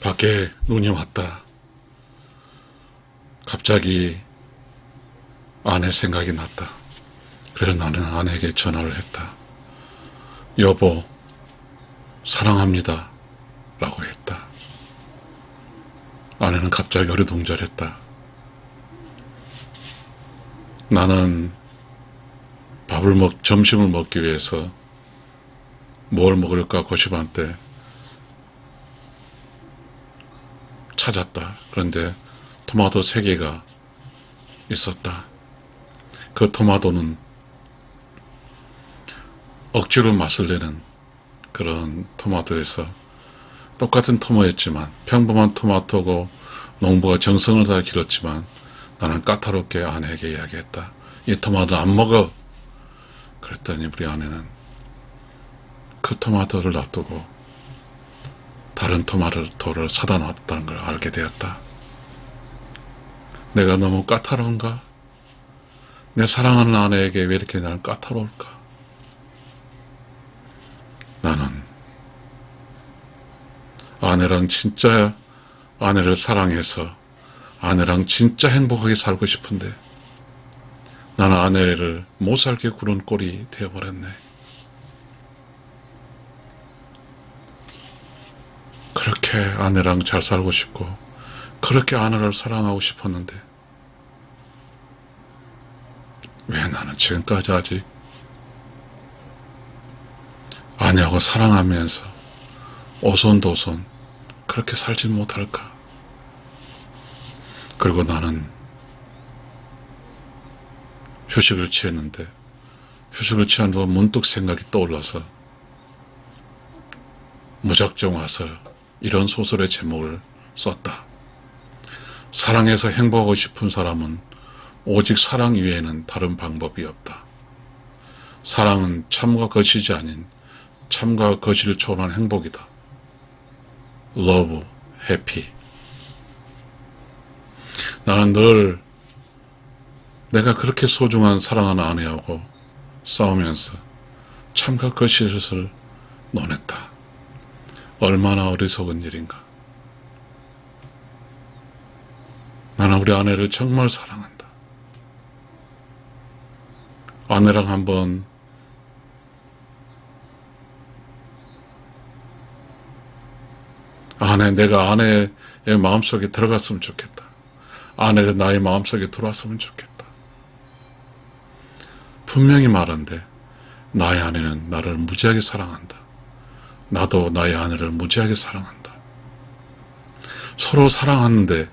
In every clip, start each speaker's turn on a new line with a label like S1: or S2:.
S1: 밖에 눈이 왔다. 갑자기 아내 생각이 났다. 그래서 나는 아내에게 전화를 했다. 여보, 사랑합니다. 라고 했다. 아내는 갑자기 어리둥절했다. 나는 점심을 먹기 위해서 뭘 먹을까 고심할 때 찾았다. 그런데 토마토 3개가 있었다. 그 토마토는 억지로 맛을 내는 그런 토마토에서 똑같은 토마토였지만 평범한 토마토고 농부가 정성을 다해 길었지만 나는 까다롭게 아내에게 이야기했다. 이 토마토는 안 먹어. 그랬더니 우리 아내는 그 토마토를 놔두고 다른 토마토를 사다 놨다는 걸 알게 되었다. 내가 너무 까다로운가? 내 사랑하는 아내에게 왜 이렇게 나는 까다로울까? 나는 아내랑 진짜 아내를 사랑해서 아내랑 진짜 행복하게 살고 싶은데 나는 아내를 못 살게 구는 꼴이 되어버렸네. 그렇게 아내랑 잘 살고 싶고 그렇게 아내를 사랑하고 싶었는데 왜 나는 지금까지 아직 아내하고 사랑하면서 오손도손 그렇게 살지 못할까? 그리고 나는 휴식을 취했는데 휴식을 취한 후 문득 생각이 떠올라서 무작정 와서 이런 소설의 제목을 썼다. 사랑해서 행복하고 싶은 사람은 오직 사랑 이외에는 다른 방법이 없다. 사랑은 참과 거짓이 아닌 참과 거짓을 초월한 행복이다. Love, happy. 나는 늘 내가 그렇게 소중한 사랑하는 아내하고 싸우면서 참과 거짓을 논했다. 얼마나 어리석은 일인가. 나는 우리 아내를 정말 사랑한다. 아내랑 한번 내가 아내의 마음속에 들어갔으면 좋겠다. 아내가 나의 마음속에 들어왔으면 좋겠다. 분명히 말한데 나의 아내는 나를 무지하게 사랑한다. 나도 나의 아내를 무지하게 사랑한다. 서로 사랑하는데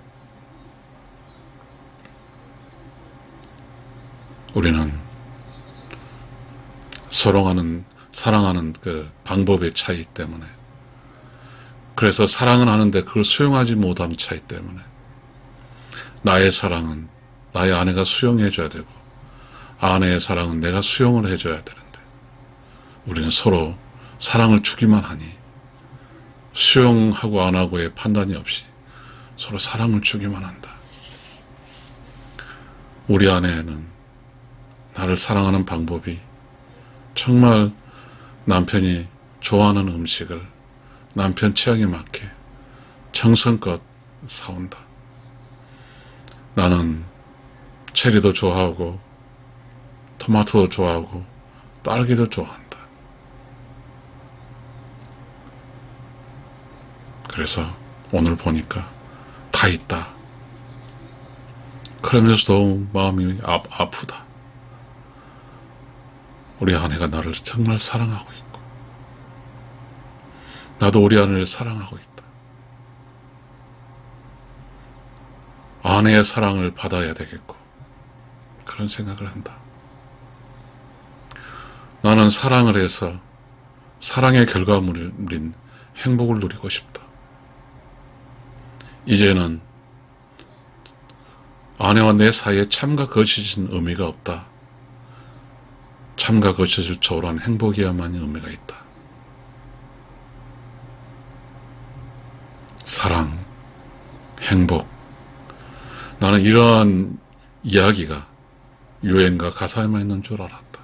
S1: 우리는 사랑하는 그 방법의 차이 때문에 그래서 사랑은 하는데 그걸 수용하지 못하는 차이 때문에 나의 사랑은 나의 아내가 수용해줘야 되고 아내의 사랑은 내가 수용을 해줘야 되는데 우리는 서로 사랑을 주기만 하니 수용하고 안 하고의 판단이 없이 서로 사랑을 주기만 한다. 우리 아내는 나를 사랑하는 방법이 정말 남편이 좋아하는 음식을 남편 취향에 맞게 정성껏 사온다. 나는 체리도 좋아하고 토마토도 좋아하고 딸기도 좋아한다. 그래서 오늘 보니까 다 있다. 그러면서 너무 마음이 아프다. 우리 아내가 나를 정말 사랑하고 있고 나도 우리 아내를 사랑하고 있다. 아내의 사랑을 받아야 되겠고 그런 생각을 한다. 나는 사랑을 해서 사랑의 결과물인 행복을 누리고 싶다. 이제는 아내와 내 사이에 참과 거짓은 의미가 없다. 참과 거짓을 초월한 행복이야만이 의미가 있다. 사랑, 행복. 나는 이러한 이야기가 유행가 가사에만 있는 줄 알았다.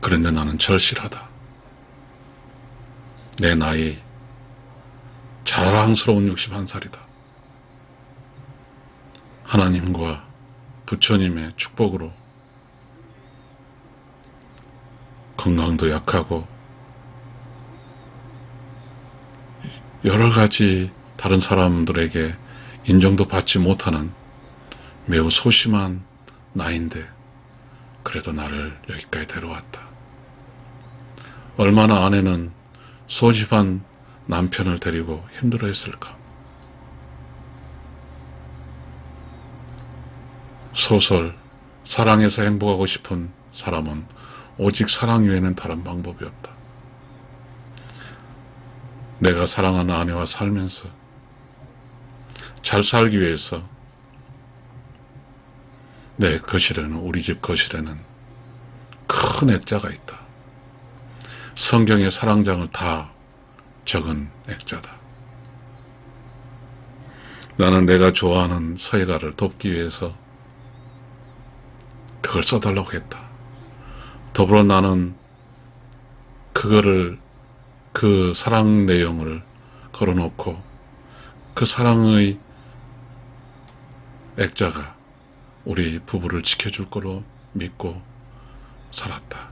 S1: 그런데 나는 절실하다. 내 나이, 자랑스러운 61살이다. 하나님과 부처님의 축복으로 건강도 약하고 여러 가지 다른 사람들에게 인정도 받지 못하는 매우 소심한 나인데 그래도 나를 여기까지 데려왔다. 얼마나 아내는 소집한 남편을 데리고 힘들어했을까. 소설 사랑해서 행복하고 싶은 사람은 오직 사랑 외에는 다른 방법이 없다. 내가 사랑하는 아내와 살면서 잘 살기 위해서 내 거실에는, 우리 집 거실에는 큰 액자가 있다. 성경의 사랑장을 다 적은 액자다. 나는 내가 좋아하는 서예가를 돕기 위해서 그걸 써달라고 했다. 더불어 나는 그 사랑 내용을 걸어놓고 그 사랑의 액자가 우리 부부를 지켜줄 거로 믿고 살았다.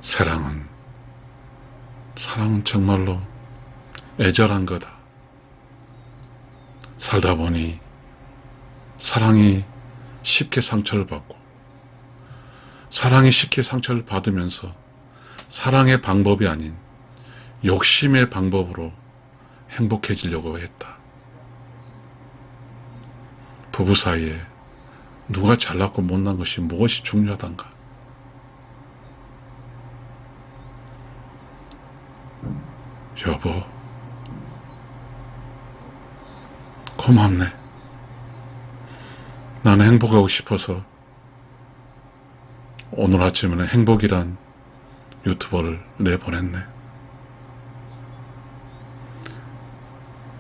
S1: 사랑은 정말로 애절한 거다. 살다 보니 사랑이 쉽게 상처를 받고 사랑이 쉽게 상처를 받으면서 사랑의 방법이 아닌 욕심의 방법으로 행복해지려고 했다. 부부 사이에 누가 잘났고 못난 것이 무엇이 중요하단가. 여보, 고맙네. 나는 행복하고 싶어서 오늘 아침에는 행복이란 유튜버를 내보냈네.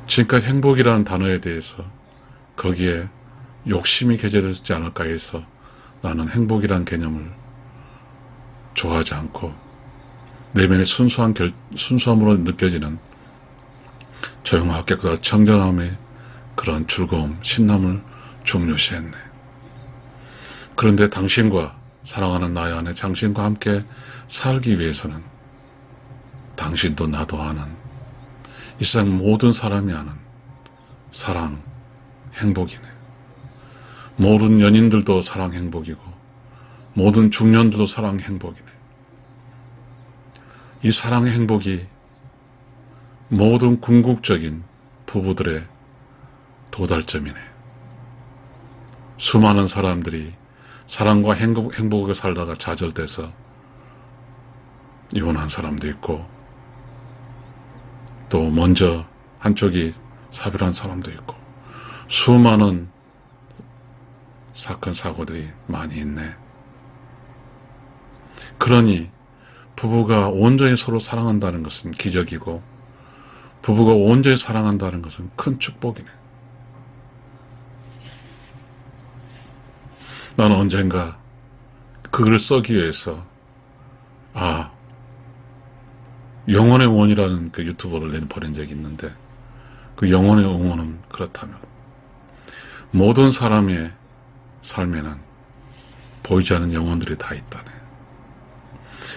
S1: 지금까지 행복이라는 단어에 대해서 거기에 욕심이 개재되지 않을까 해서 나는 행복이란 개념을 좋아하지 않고 내면의 순수함으로 느껴지는 조용하고 깨끗한 청정함의 그런 즐거움, 신남을 중요시했네. 그런데 당신과 사랑하는 나의 아내 당신과 함께 살기 위해서는 당신도 나도 아는 이 세상 모든 사람이 아는 사랑, 행복이네. 모든 연인들도 사랑, 행복이고 모든 중년들도 사랑, 행복이네. 이 사랑의 행복이 모든 궁극적인 부부들의 도달점이네. 수많은 사람들이 사랑과 행복하게 살다가 좌절돼서 이혼한 사람도 있고 또 먼저 한쪽이 사별한 사람도 있고 수많은 사건 사고들이 많이 있네. 그러니 부부가 온전히 서로 사랑한다는 것은 기적이고 부부가 온전히 사랑한다는 것은 큰 축복이네. 나는 언젠가 그걸 쓰기 위해서 영혼의 응원이라는 그 유튜버를 내보낸 적이 있는데 그 영혼의 응원은 그렇다면 모든 사람의 삶에는 보이지 않는 영혼들이 다 있다네.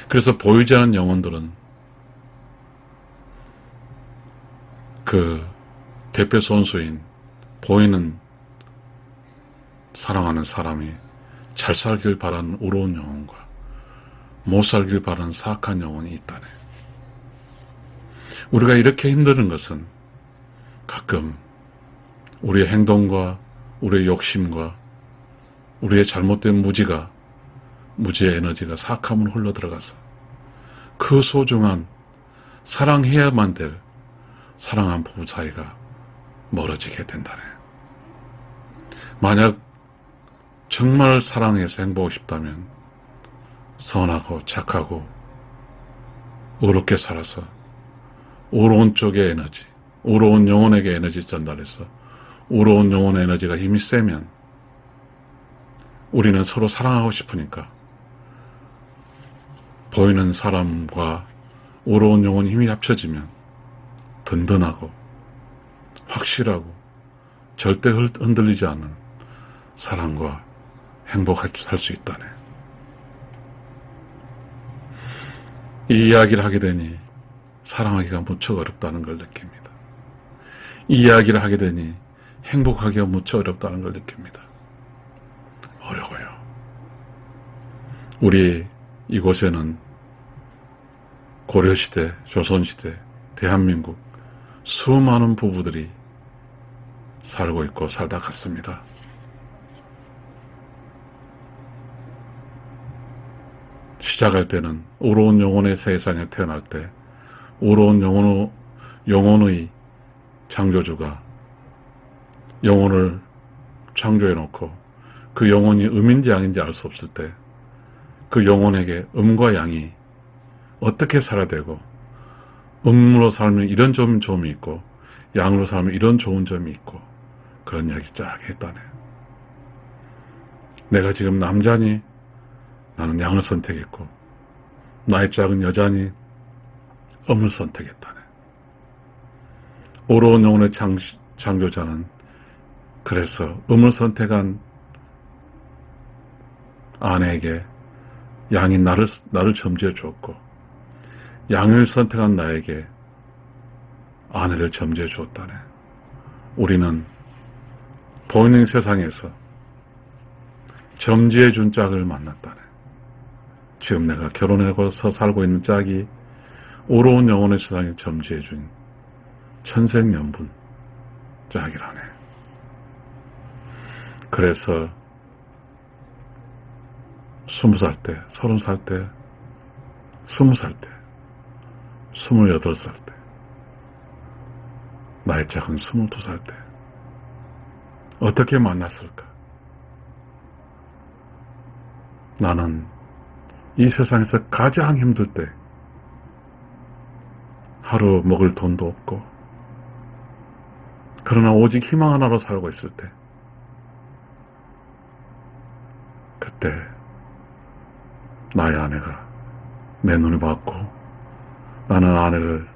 S1: 그래서 보이지 않는 영혼들은 그 대표 선수인 보이는 사랑하는 사람이 잘 살길 바라는 의로운 영혼과 못 살길 바라는 사악한 영혼이 있다네. 우리가 이렇게 힘드는 것은 가끔 우리의 행동과 우리의 욕심과 우리의 잘못된 무지의 에너지가 사악함으로 흘러들어가서 그 소중한 사랑해야만 될 사랑한 부부 사이가 멀어지게 된다네. 만약 정말 사랑해서 행복하고 싶다면 선하고 착하고 의롭게 살아서 의로운 쪽의 에너지, 의로운 영혼에게 에너지 전달해서 의로운 영혼의 에너지가 힘이 세면 우리는 서로 사랑하고 싶으니까 보이는 사람과 의로운 영혼의 힘이 합쳐지면 든든하고 확실하고 절대 흔들리지 않는 사랑과 행복할 수 있다네. 이 이야기를 하게 되니 사랑하기가 무척 어렵다는 걸 느낍니다. 이 이야기를 하게 되니 행복하기가 무척 어렵다는 걸 느낍니다. 어려워요. 우리 이곳에는 고려시대, 조선시대, 대한민국 수많은 부부들이 살고 있고 살다 갔습니다. 시작할 때는 우러운 영혼의 세상에 태어날 때 우러운 영혼의 창조주가 영혼을 창조해놓고 그 영혼이 음인지 양인지 알 수 없을 때 그 영혼에게 음과 양이 어떻게 살아야 되고 음으로 살면 이런 좋은 점이 있고 양으로 살면 이런 좋은 점이 있고 그런 이야기 쫙 했다네. 내가 지금 남자니 나는 양을 선택했고 나의 짝은 여자니 음을 선택했다네. 오로운 영혼의 창조자는 그래서 음을 선택한 아내에게 양인 나를 점지해 주었고 양을 선택한 나에게 아내를 점지해 주었다네. 우리는 보이는 세상에서 점지해 준 짝을 만났다네. 지금 내가 결혼해서 살고 있는 짝이 오로운 영혼의 세상에 점지해 준 천생연분 짝이라네. 그래서 20살 때, 30살 때, 20살 때, 28살 때, 나의 짝은 22살 때 어떻게 만났을까? 나는 이 세상에서 가장 힘들 때 하루 먹을 돈도 없고 그러나 오직 희망 하나로 살고 있을 때 그때 나의 아내가 내 눈을 봤고 나는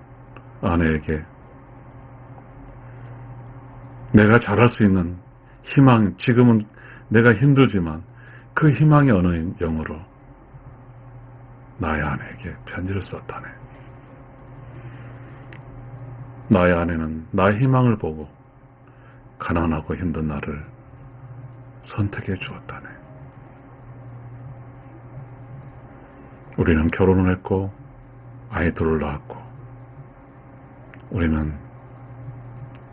S1: 아내에게 내가 잘할 수 있는 희망, 지금은 내가 힘들지만 그 희망의 언어인 영어로 나의 아내에게 편지를 썼다네. 나의 아내는 나의 희망을 보고 가난하고 힘든 나를 선택해 주었다네. 우리는 결혼을 했고 아이들을 낳았고 우리는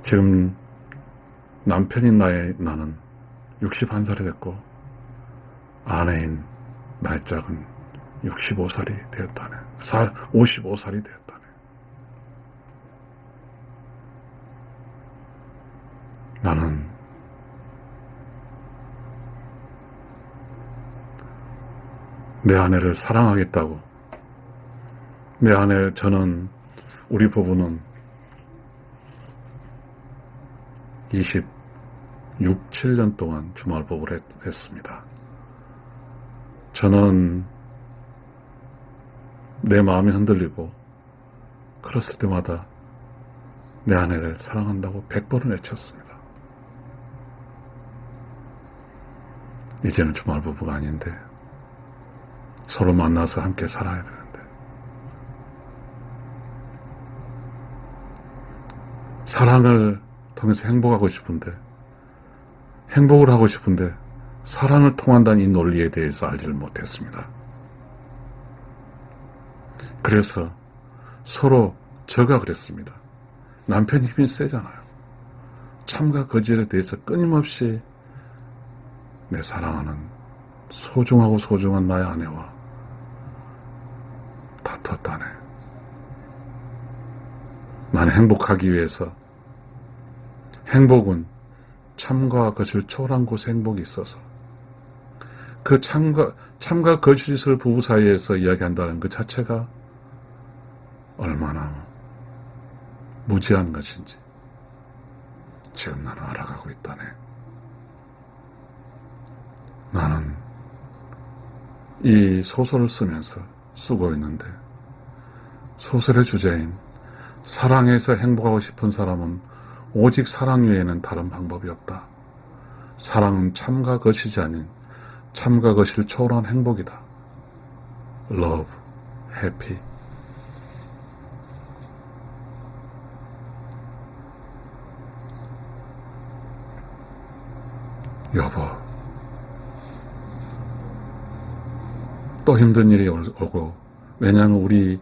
S1: 지금 남편인 나는 61살이 됐고 아내인 나의 짝은 65살이 되었다네. 55살이 되었다네. 나는 내 아내를 사랑하겠다고 우리 부부는 7년 동안 주말부부를 했습니다. 저는 내 마음이 흔들리고 그랬을 때마다 내 아내를 사랑한다고 100번을 외쳤습니다. 이제는 주말부부가 아닌데 서로 만나서 함께 살아야 되는데 사랑을 통해서 행복을 하고 싶은데 사랑을 통한다는 이 논리에 대해서 알지를 못했습니다. 그래서 서로 저가 그랬습니다. 남편이 힘이 세잖아요. 참과 거짓에 대해서 끊임없이 내 사랑하는 소중한 나의 아내와 다퉜다네. 나는 행복하기 위해서 행복은 참과 거짓을 초월한 곳에 행복이 있어서 그 참과 거짓을 부부 사이에서 이야기한다는 그 자체가 얼마나 무지한 것인지 지금 나는 알아가고 있다네. 나는 이 소설을 쓰면서 쓰고 있는데 소설의 주제인 사랑해서 행복하고 싶은 사람은 오직 사랑 외에는 다른 방법이 없다. 사랑은 참과 것이지 아닌 참과 것을 초월한 행복이다. Love, happy. 여보, 또 힘든 일이 오고, 왜냐하면 우리의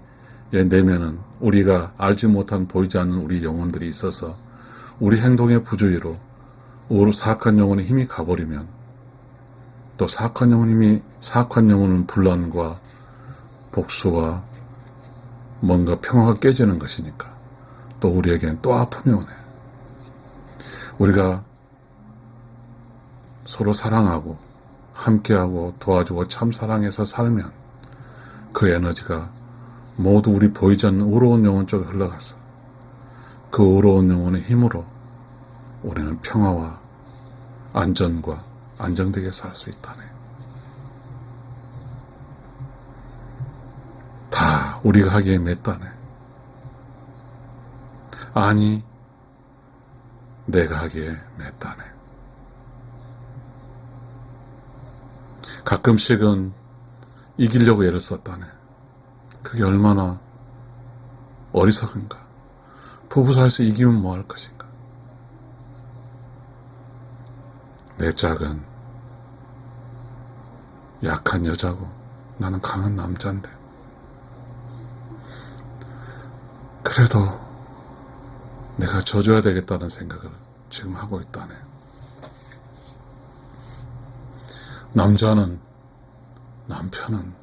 S1: 내면은 우리가 알지 못한 보이지 않는 우리 영혼들이 있어서 우리 행동의 부주의로 사악한 영혼의 힘이 가버리면, 또 사악한 영혼은 분란과 복수와 뭔가 평화가 깨지는 것이니까 또 우리에겐 또 아픔이 오네. 우리가 서로 사랑하고 함께하고 도와주고 참 사랑해서 살면 그 에너지가 모두 우리 보이지 않는 의로운 영혼 쪽에 흘러가서 그 의로운 영혼의 힘으로 우리는 평화와 안전과 안정되게 살 수 있다네. 다 우리가 하기에 맺다네. 아니, 내가 하기에 맺다네. 가끔씩은 이기려고 애를 썼다네. 그게 얼마나 어리석은가. 부부 사이에서 이기면 뭐 할 것인가. 내 짝은 약한 여자고 나는 강한 남자인데 그래도 내가 져줘야 되겠다는 생각을 지금 하고 있다네. 남편은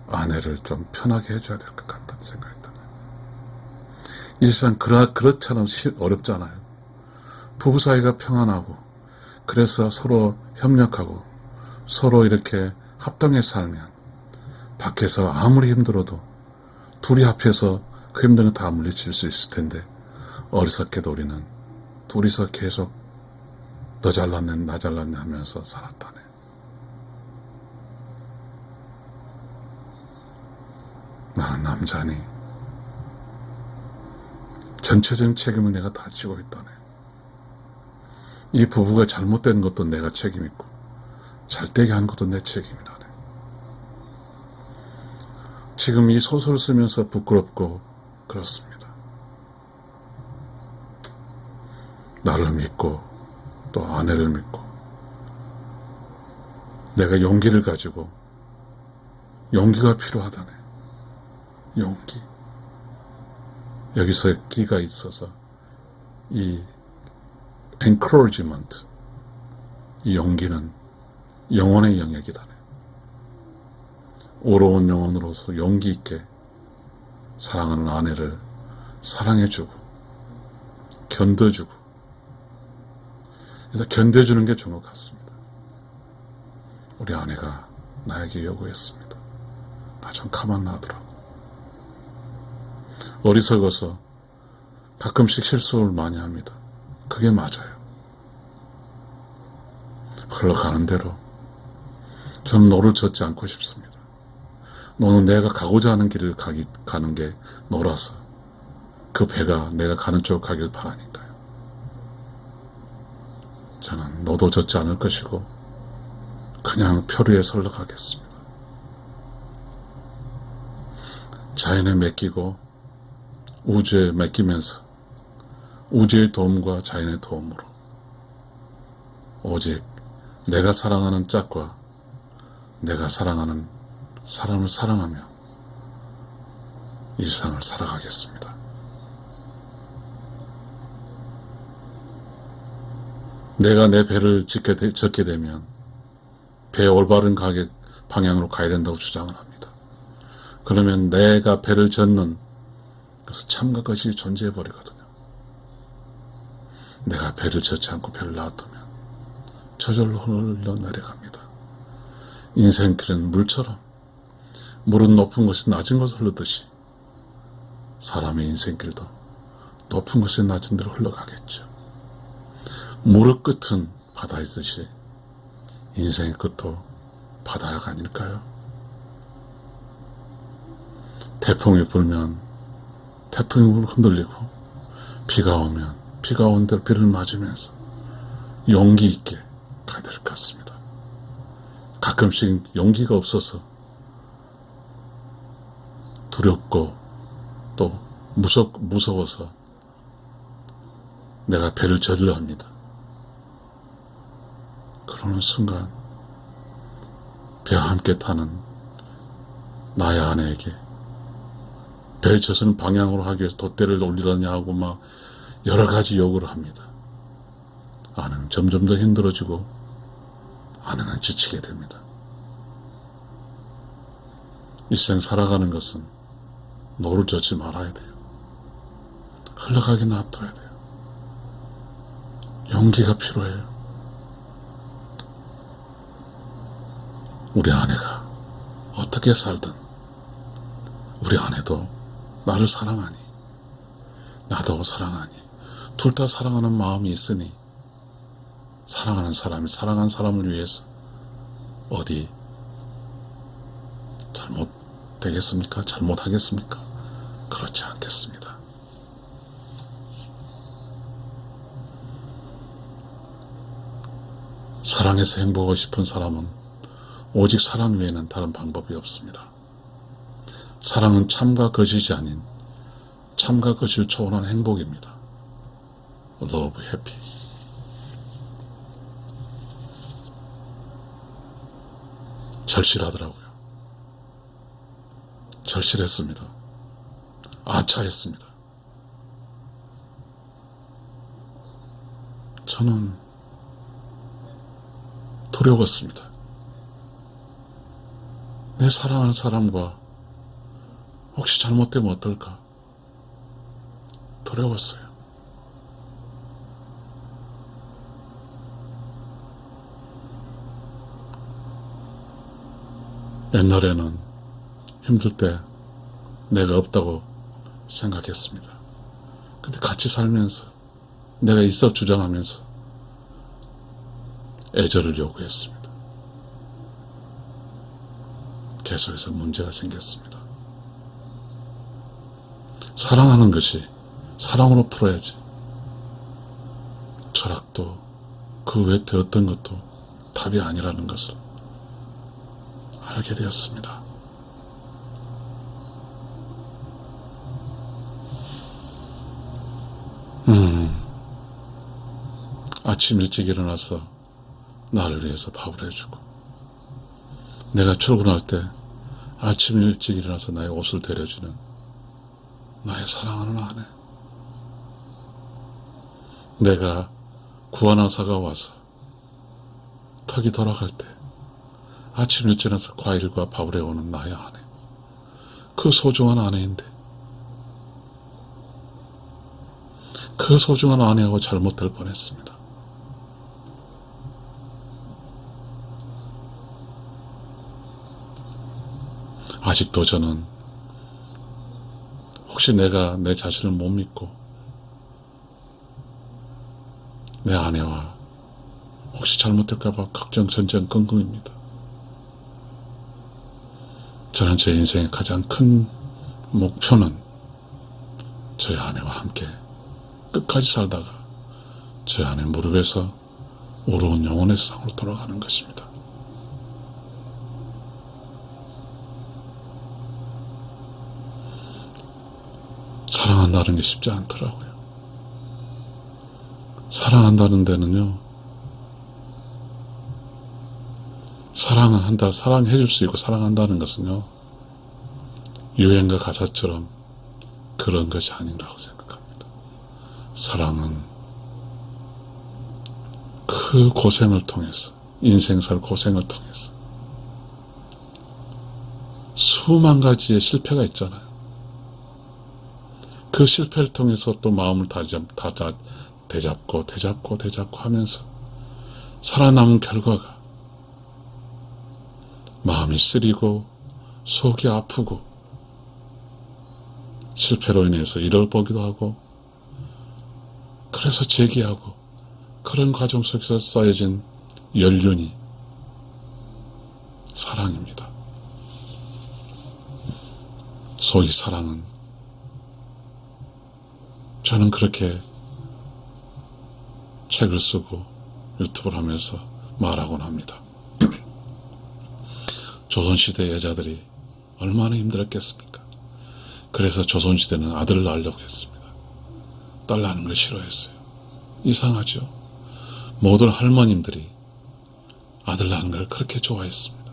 S1: 아내를 좀 편하게 해줘야 될 것 같다는 생각이 드네. 일상 그렇잖아. 어렵잖아요. 부부 사이가 평안하고 그래서 서로 협력하고 서로 이렇게 합당해 살면 밖에서 아무리 힘들어도 둘이 합해서 그 힘든 거 다 물리칠 수 있을 텐데 어리석게도 우리는 둘이서 계속 너 잘났네 나 잘났네 하면서 살았다네. 나는 남자니 전체적인 책임을 내가 다 지고 있다네. 이 부부가 잘못된 것도 내가 책임있고 잘되게 하는 것도 내 책임이다네. 지금 이 소설을 쓰면서 부끄럽고 그렇습니다. 나를 믿고 또 아내를 믿고 내가 용기를 가지고 용기가 필요하다네. 용기. 여기서 기가 있어서 이 encouragement, 이 용기는 영혼의 영역이다네. 오로운 영혼으로서 용기 있게 사랑하는 아내를 사랑해주고 견뎌주고 그래서 견뎌주는 게 좋은 것 같습니다. 우리 아내가 나에게 요구했습니다. 나 좀 가만 놔두라고. 어리석어서 가끔씩 실수를 많이 합니다. 그게 맞아요. 흘러가는 대로 저는 노를 젓지 않고 싶습니다. 너는 내가 가고자 하는 길을 가는 게 노라서 그 배가 내가 가는 쪽으로 가길 바라니까요. 저는 노도 젓지 않을 것이고 그냥 표류에 설러가겠습니다. 자연에 맡기고 우주에 맡기면서 우주의 도움과 자연의 도움으로 오직 내가 사랑하는 짝과 내가 사랑하는 사람을 사랑하며 이 세상을 살아가겠습니다. 내가 내 배를 젓게 되면 배의 올바른 방향으로 가야 된다고 주장을 합니다. 그러면 내가 배를 젓는 그래서 참과 것이 존재해 버리거든요. 내가 배를 젓지 않고 배를 놔두면 저절로 흘러내려갑니다. 인생길은 물처럼 물은 높은 곳이 낮은 곳을 흐르듯이 사람의 인생길도 높은 곳이 낮은 데로 흘러가겠죠. 물의 끝은 바다이듯이 인생의 끝도 바다가 아닐까요? 태풍이 불면 태풍이 불면 흔들리고, 비가 오면 비가 온 대로 비를 맞으면서 용기 있게 가야 될 것 같습니다. 가끔씩 용기가 없어서 두렵고 또 무서워서 내가 배를 저질러 합니다. 그러는 순간 배와 함께 타는 나의 아내에게 배를 저서는 방향으로 하기 위해서 돛대를 올리라냐 하고 막 여러 가지 요구를 합니다. 아내는 점점 더 힘들어지고 아내는 지치게 됩니다. 일생 살아가는 것은 노를 젓지 말아야 돼요. 흘러가게 놔둬야 돼요. 용기가 필요해요. 우리 아내가 어떻게 살든 우리 아내도 나를 사랑하니 나도 사랑하니 둘 다 사랑하는 마음이 있으니 사랑하는 사람이 사랑한 사람을 위해서 어디 잘못되겠습니까? 잘못하겠습니까? 그렇지 않겠습니다. 사랑해서 행복하고 싶은 사람은 오직 사랑 외에는 다른 방법이 없습니다. 사랑은 참과 거짓이 아닌 참과 거짓을 초월한 행복입니다. Love, happy. 절실하더라고요. 절실했습니다. 아차했습니다. 저는 두려웠습니다. 내 사랑하는 사람과 혹시 잘못되면 어떨까? 두려웠어요. 옛날에는 힘들 때 내가 없다고 생각했습니다. 근데 같이 살면서 내가 있어 주장하면서 애절을 요구했습니다. 계속해서 문제가 생겼습니다. 사랑하는 것이 사랑으로 풀어야지. 철학도 그 외에 어떤 것도 답이 아니라는 것을 알게 되었습니다. 아침 일찍 일어나서 나를 위해서 밥을 해주고 내가 출근할 때 아침 일찍 일어나서 나의 옷을 데려주는 나의 사랑하는 아내. 내가 구안항사가 와서 턱이 돌아갈 때 아침 일찍 일어나서 과일과 밥을 해오는 나의 아내. 그 소중한 아내인데 그 소중한 아내하고 잘못될 뻔했습니다. 아직도 저는 혹시 내가 내 자신을 못 믿고 내 아내와 혹시 잘못될까봐 걱정 전전긍긍입니다. 저는 제 인생의 가장 큰 목표는 저희 아내와 함께 끝까지 살다가 저희 아내 무릎에서 우러운 영혼의 세상으로 돌아가는 것입니다. 사랑한다는 게 쉽지 않더라고요. 사랑한다는 데는요, 사랑해줄 수 있고 사랑한다는 것은요, 유행가 가사처럼 그런 것이 아니라고 생각합니다. 사랑은 그 고생을 통해서, 인생살 고생을 통해서 수만 가지의 실패가 있잖아요. 그 실패를 통해서 또 마음을 되잡고 하면서 살아남은 결과가 마음이 쓰리고 속이 아프고 실패로 인해서 잃어보기도 하고 그래서 재기하고 그런 과정 속에서 쌓여진 연륜이 사랑입니다. 소위 사랑은 저는 그렇게 책을 쓰고 유튜브를 하면서 말하곤 합니다. 조선시대 여자들이 얼마나 힘들었겠습니까? 그래서 조선시대는 아들을 낳으려고 했습니다. 딸 낳는 걸 싫어했어요. 이상하죠? 모든 할머님들이 아들 낳는 걸 그렇게 좋아했습니다.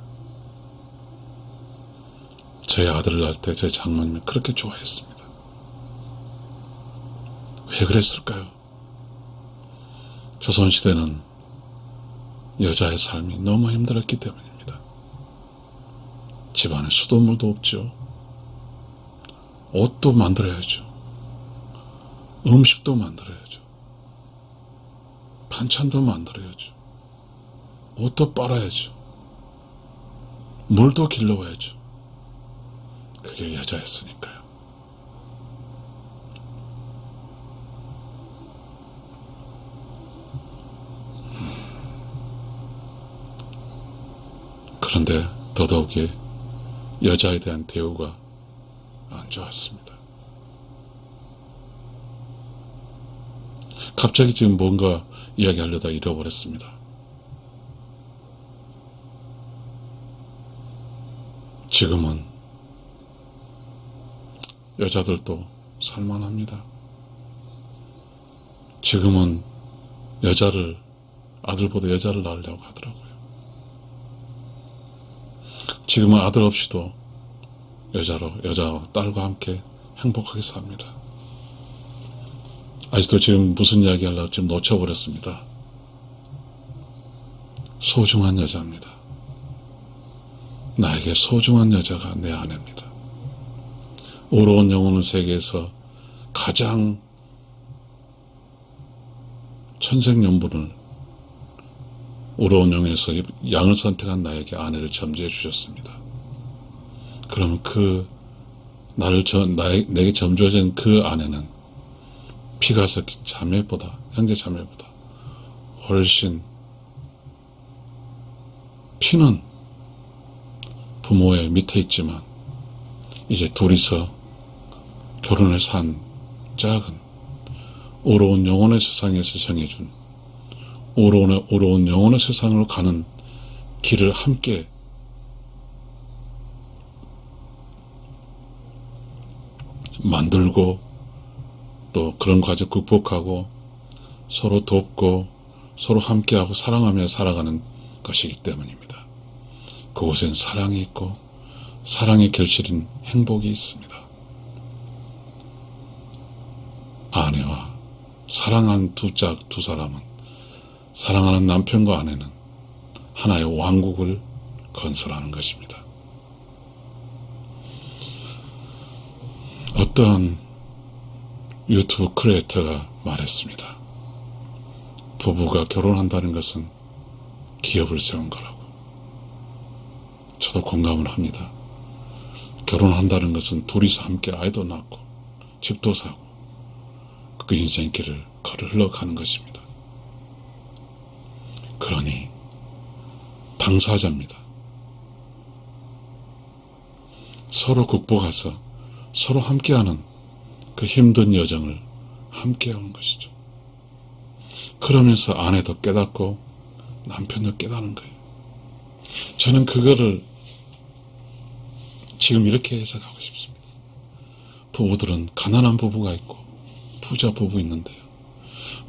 S1: 저희 아들을 낳을 때 저희 장모님이 그렇게 좋아했습니다. 왜 그랬을까요? 조선시대는 여자의 삶이 너무 힘들었기 때문입니다. 집안에 수돗물도 없죠. 옷도 만들어야죠. 음식도 만들어야죠. 반찬도 만들어야죠. 옷도 빨아야죠. 물도 길러와야죠. 그게 여자였으니까요. 그런데 더더욱이 여자에 대한 대우가 안 좋았습니다. 갑자기 지금 뭔가 이야기하려다 잃어버렸습니다. 지금은 여자들도 살만합니다. 지금은 아들보다 여자를 낳으려고 하더라고요. 지금은 아들 없이도 여자와 딸과 함께 행복하게 삽니다. 아직도 지금 무슨 이야기 하려고 지금 놓쳐버렸습니다. 소중한 여자입니다. 나에게 소중한 여자가 내 아내입니다. 의로운 영혼은 세계에서 가장 천생연분을 의로운 영에서 양을 선택한 나에게 아내를 점지해 주셨습니다. 그럼 내게 점주어진 그 아내는 피가 섞인 형제 자매보다 훨씬 피는 부모의 밑에 있지만 이제 둘이서 결혼을 산 작은 의로운 영혼의 세상에서 정해준 의로운 영혼의 세상으로 가는 길을 함께 만들고 또 그런 과정 극복하고 서로 돕고 서로 함께하고 사랑하며 살아가는 것이기 때문입니다. 그곳엔 사랑이 있고 사랑의 결실인 행복이 있습니다. 아내와 사랑하는 두 사람은 사랑하는 남편과 아내는 하나의 왕국을 건설하는 것입니다. 어떠한 유튜브 크리에이터가 말했습니다. 부부가 결혼한다는 것은 기업을 세운 거라고. 저도 공감을 합니다. 결혼한다는 것은 둘이서 함께 아이도 낳고 집도 사고 그 인생길을 흘러가는 것입니다. 그러니 당사자입니다. 서로 극복해서 서로 함께하는 그 힘든 여정을 함께하는 것이죠. 그러면서 아내도 깨닫고 남편도 깨닫는 거예요. 저는 그거를 지금 이렇게 해석하고 싶습니다. 부부들은 가난한 부부가 있고 부자 부부 있는데요.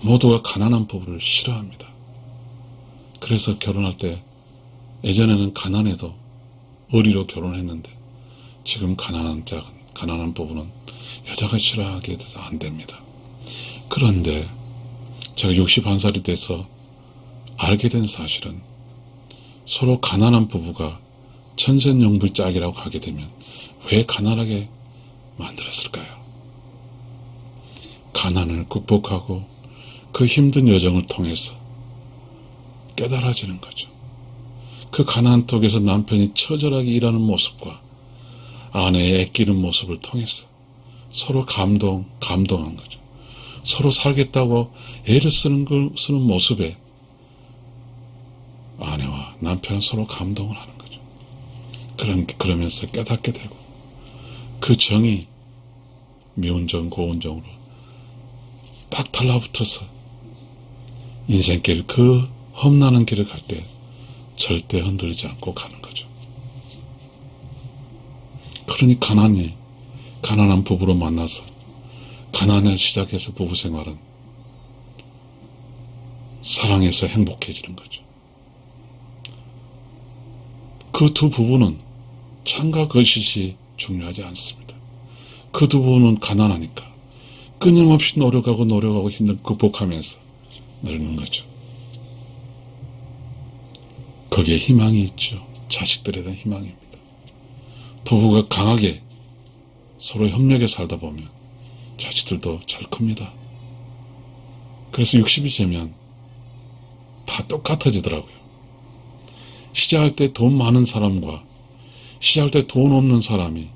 S1: 모두가 가난한 부부를 싫어합니다. 그래서 결혼할 때 예전에는 가난해도 의리로 결혼했는데 지금 가난한 부부는 여자가 싫어하게 돼서 안 됩니다. 그런데 제가 61살이 돼서 알게 된 사실은 서로 가난한 부부가 천생연분짝이라고 하게 되면 왜 가난하게 만들었을까요? 가난을 극복하고 그 힘든 여정을 통해서 깨달아지는 거죠. 그 가난 속에서 남편이 처절하게 일하는 모습과 아내의 애끼는 모습을 통해서 서로 감동한 거죠. 서로 살겠다고 애를 쓰는 모습에 아내와 남편은 서로 감동을 하는 거죠. 그러면서 깨닫게 되고 그 정이 미운 정, 고운 정으로 딱 달라붙어서 인생길, 그 험난한 길을 갈 때 절대 흔들리지 않고 가는 거죠. 그러니 가난한 부부로 만나서 가난을 시작해서 부부 생활은 사랑해서 행복해지는 거죠. 그 두 부부는 창과 거짓이 중요하지 않습니다. 그 두 부부는 가난하니까 끊임없이 노력하고 힘든 극복하면서 늙는 거죠. 거기에 희망이 있죠. 자식들에 대한 희망입니다. 부부가 강하게 서로 협력해 살다 보면 자식들도 잘 큽니다. 그래서 60이 되면 다 똑같아지더라고요. 시작할 때 돈 많은 사람과 시작할 때 돈 없는 사람이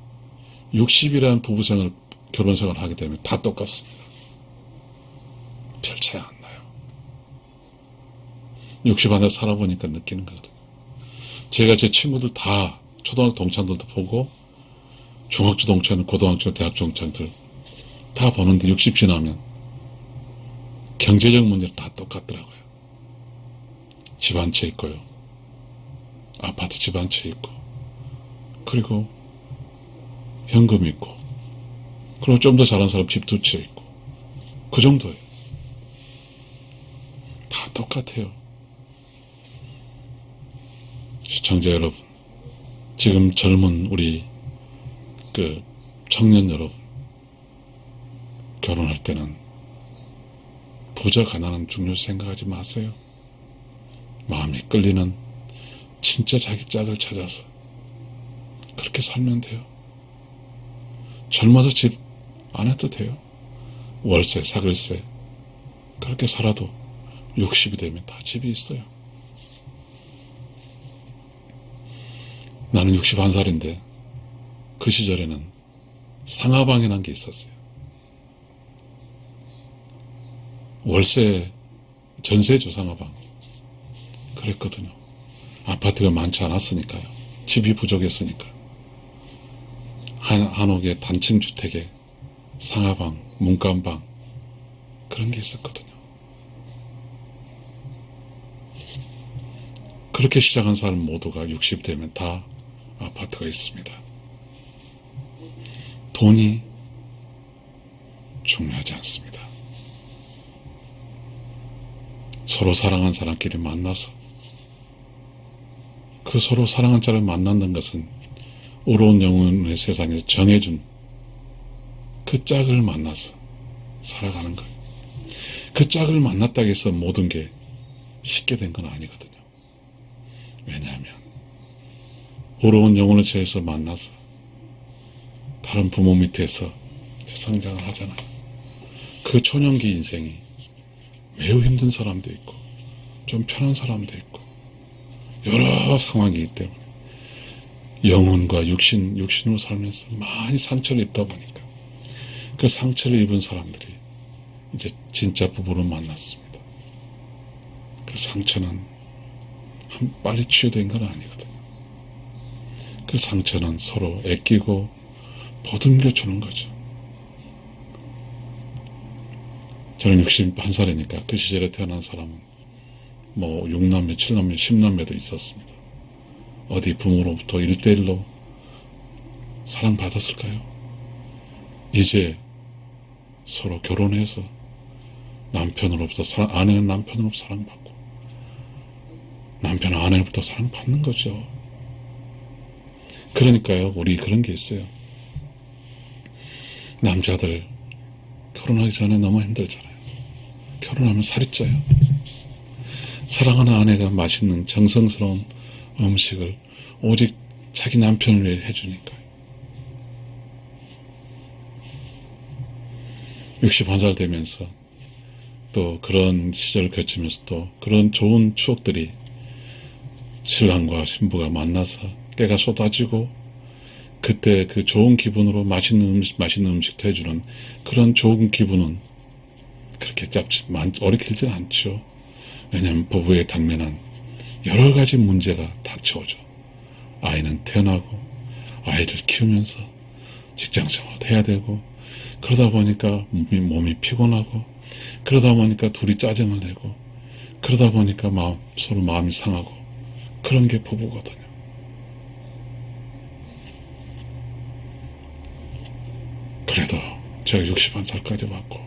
S1: 60이라는 부부생활, 결혼생활을 하게 되면 다 똑같습니다. 별 차이 안 나요. 60 안에 살아보니까 느끼는 거거든요. 제가 제 친구들 다 초등학교 동창들도 보고 중학교 동창, 고등학교, 대학 동창들 다 보는데 60 지나면 경제적 문제는 다 똑같더라고요. 집 한 채 있고요. 아파트 집 한 채 있고, 그리고 현금 있고, 그리고 좀 더 잘하는 사람 집 2채 있고, 그 정도예요. 다 똑같아요. 시청자 여러분, 지금 젊은 우리 청년 여러분, 결혼할 때는 부자 가난한 중요시 생각하지 마세요. 마음이 끌리는 진짜 자기 짝을 찾아서 그렇게 살면 돼요. 젊어서 집 안 해도 돼요. 월세, 사글세 그렇게 살아도 60이 되면 다 집이 있어요. 나는 61살인데 그 시절에는 상하방이라는 게 있었어요. 월세, 전세죠, 상하방. 그랬거든요. 아파트가 많지 않았으니까요. 집이 부족했으니까. 한옥의 단층 주택에 상하방, 문간방 그런 게 있었거든요. 그렇게 시작한 사람 모두가 60 되면 다 아파트가 있습니다. 돈이 중요하지 않습니다. 서로 사랑한 사람끼리 만나서 그 서로 사랑한 자를 만난다는 것은 의로운 영혼의 세상에서 정해준 그 짝을 만나서 살아가는 거예요. 그 짝을 만났다고 해서 모든 게 쉽게 된 건 아니거든요. 왜냐하면 의로운 영혼의 세상에서 만나서 다른 부모 밑에서 성장을 하잖아요. 그 초년기 인생이 매우 힘든 사람도 있고 좀 편한 사람도 있고 여러 상황이기 때문에 영혼과 육신으로 살면서 많이 상처를 입다 보니까 그 상처를 입은 사람들이 이제 진짜 부부를 만났습니다. 그 상처는 빨리 치유된 건 아니거든요. 그 상처는 서로 애끼고 보듬겨 주는 거죠. 저는 61살이니까 그 시절에 태어난 사람은 6남매, 7남매, 10남매도 있었습니다. 어디 부모로부터 1대1로 사랑받았을까요? 이제 서로 결혼해서 아내는 남편으로부터 사랑받고 남편은 아내로부터 사랑받는 거죠. 그러니까요, 우리 그런 게 있어요. 남자들 결혼하기 전에 너무 힘들잖아요. 결혼하면 살이 쪄요. 사랑하는 아내가 맛있는 정성스러운 음식을 오직 자기 남편을 위해 해주니까. 61살 되면서 또 그런 시절을 거치면서 또 그런 좋은 추억들이 신랑과 신부가 만나서 때가 쏟아지고 그때 그 좋은 기분으로 맛있는 음식도 해주는 그런 좋은 기분은 그렇게 오래 길지는 않죠. 왜냐하면 부부에 당면한 여러 가지 문제가 닥쳐오죠. 아이는 태어나고 아이들 키우면서 직장생활도 해야 되고 그러다 보니까 몸이 피곤하고 그러다 보니까 둘이 짜증을 내고, 그러다 보니까 서로 마음이 상하고, 그런 게 부부거든요. 그래도 제가 61살까지 왔고,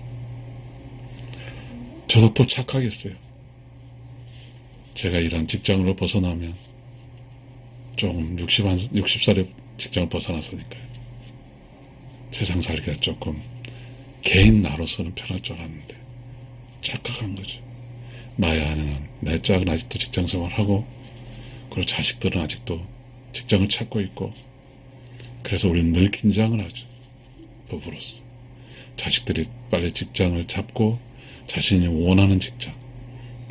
S1: 저도 또 착하겠어요. 제가 일한 직장으로 벗어나면 조금 60살에 직장을 벗어났으니까요. 세상 살기가 조금 개인 나로서는 편할 줄 알았는데 착각한 거죠. 나의 아내는, 내 짝은 아직도 직장 생활하고, 그리고 자식들은 아직도 직장을 찾고 있고, 그래서 우리는 늘 긴장을 하죠. 부부로서. 자식들이 빨리 직장을 잡고 자신이 원하는 직장,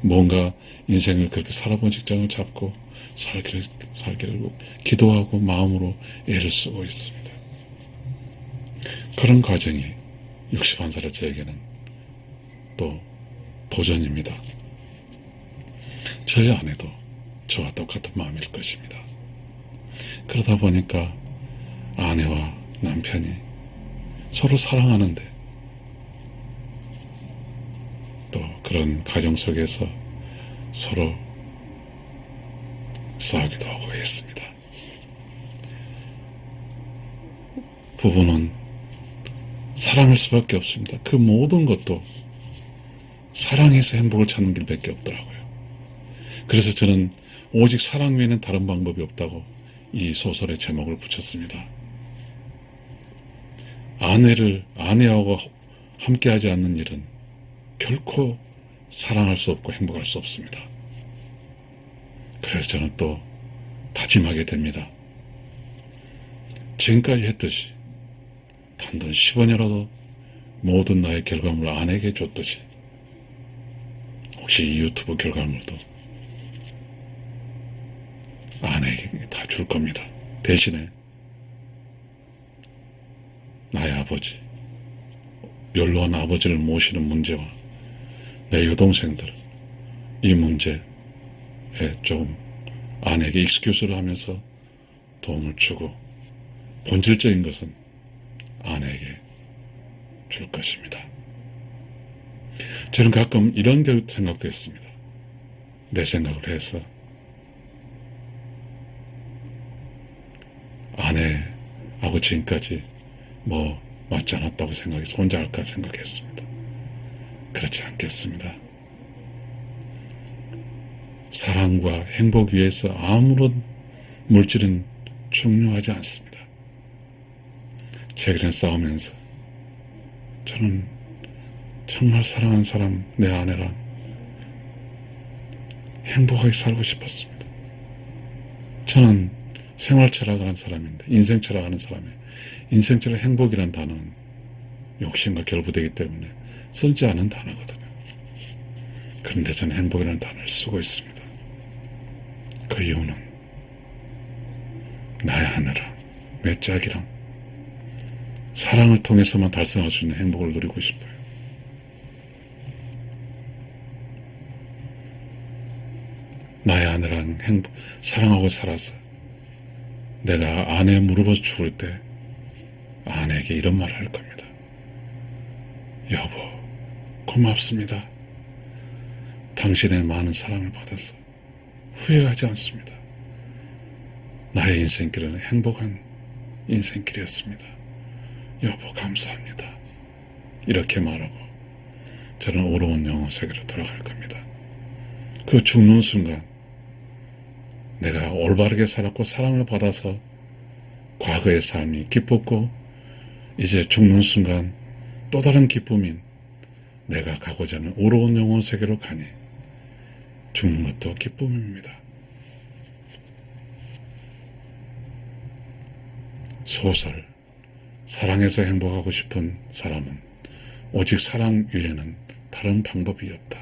S1: 뭔가 인생을 그렇게 살아본 직장을 잡고 살기를 기도하고 마음으로 애를 쓰고 있습니다. 그런 과정이 61살의 저에게는 또 도전입니다. 저희 아내도 저와 똑같은 마음일 것입니다. 그러다 보니까 아내와 남편이 서로 사랑하는데, 또 그런 가정 속에서 서로 싸우기도 하고 했습니다. 부부는 사랑할 수밖에 없습니다. 그 모든 것도 사랑해서 행복을 찾는 길밖에 없더라고요. 그래서 저는 오직 사랑 외에는 다른 방법이 없다고 이 소설의 제목을 붙였습니다. 아내하고 함께하지 않는 일은 결코 사랑할 수 없고 행복할 수 없습니다. 그래서 저는 또 다짐하게 됩니다. 지금까지 했듯이 단돈 10원이라도 모든 나의 결과물을 아내에게 줬듯이, 혹시 이 유튜브 결과물도 아내에게 다 줄 겁니다. 대신에 나의 아버지, 연로한 아버지를 모시는 문제와 내 여동생들, 이 문제에 좀 아내에게 익스큐즈를 하면서 도움을 주고, 본질적인 것은 아내에게 줄 것입니다. 저는 가끔 이런 생각도 했습니다. 내 생각을 해서 아내하고 지금까지 맞지 않았다고 생각해서 혼자 할까 생각했습니다. 그렇지 않겠습니다. 사랑과 행복 위해서 아무런 물질은 중요하지 않습니다. 최근에 싸우면서 저는 정말 사랑하는 사람, 내 아내랑 행복하게 살고 싶었습니다. 저는 생활 철학하는 사람인데, 인생 철학하는 사람이에요. 인생 철학, 행복이라는 단어는 욕심과 결부되기 때문에 쓰지 않은 단어거든요. 그런데 저는 행복이라는 단어를 쓰고 있습니다. 그 이유는 나의 아내랑 내 짝이랑 사랑을 통해서만 달성할 수 있는 행복을 누리고 싶어요. 나의 아내랑 사랑하고 살아서 내가 아내 무릎을 죽을 때 아내에게 이런 말을 할 겁니다. 여보, 고맙습니다. 당신의 많은 사랑을 받아서 후회하지 않습니다. 나의 인생길은 행복한 인생길이었습니다. 여보, 감사합니다. 이렇게 말하고 저는 어려운 영어 세계로 돌아갈 겁니다. 그 죽는 순간 내가 올바르게 살았고 사랑을 받아서 과거의 삶이 기뻤고, 이제 죽는 순간 또 다른 기쁨인 내가 가고자 하는 어려운 영혼 세계로 가니 죽는 것도 기쁨입니다. 소설 사랑해서 행복하고 싶은 사람은 오직 사랑 위에는 다른 방법이 없다.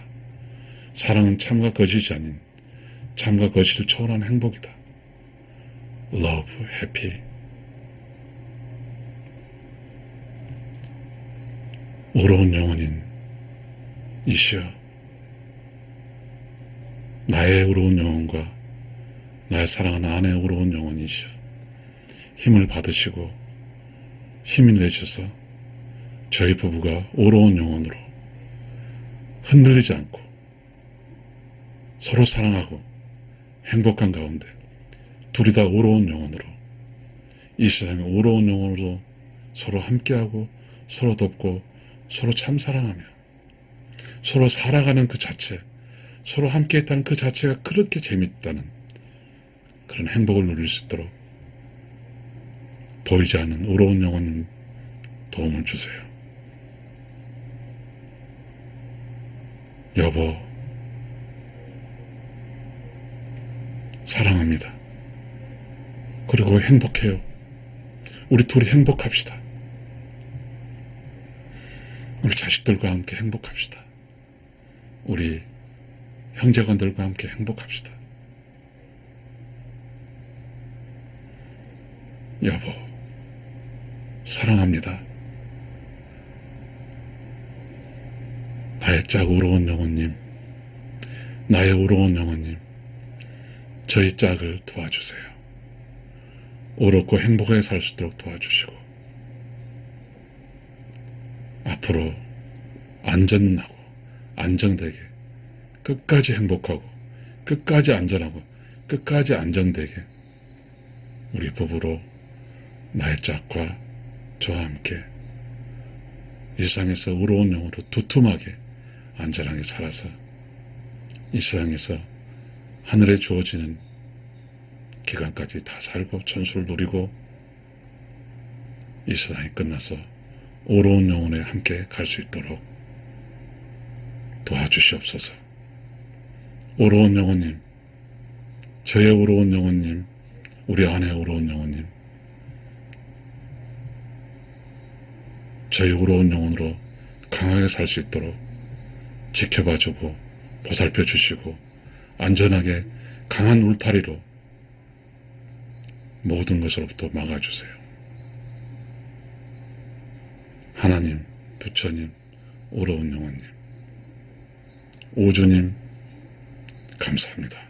S1: 사랑은 참과 거짓이 아닌 참과 거짓을 초월한 행복이다. Love, happy. 어려운 영혼인 이시여, 나의 어려운 영혼과 나의 사랑하는 아내의 어려운 영혼이시여, 힘을 받으시고 힘을 내셔서 저희 부부가 어려운 영혼으로 흔들리지 않고 서로 사랑하고 행복한 가운데 둘이 다 의로운 영혼으로, 이 세상의 의로운 영혼으로 서로 함께하고 서로 돕고 서로 참 사랑하며 서로 살아가는 그 자체, 서로 함께했다는 그 자체가 그렇게 재밌다는 그런 행복을 누릴 수 있도록 보이지 않는 의로운 영혼님 도움을 주세요. 여보, 사랑합니다. 그리고 행복해요. 우리 둘이 행복합시다. 우리 자식들과 함께 행복합시다. 우리 형제간들과 함께 행복합시다. 여보, 사랑합니다. 나의 짝 의로운 영혼님, 나의 의로운 영혼님, 저희 짝을 도와주세요. 의롭고 행복하게 살 수 있도록 도와주시고 앞으로 안전하고 안정되게 끝까지 행복하고 끝까지 안전하고 끝까지 안정되게 우리 부부로 나의 짝과 저와 함께 이 세상에서 의로운 영으로 두툼하게 안전하게 살아서 이 세상에서 하늘에 주어지는 기간까지 다 살고 천수를 누리고 이 세상이 끝나서 의로운 영혼에 함께 갈 수 있도록 도와주시옵소서. 의로운 영혼님, 저의 의로운 영혼님, 우리 아내의 의로운 영혼님, 저희 의로운 영혼으로 강하게 살 수 있도록 지켜봐주고 보살펴주시고 안전하게 강한 울타리로 모든 것으로부터 막아주세요. 하나님, 부처님, 의로운 영혼님, 오주님, 감사합니다.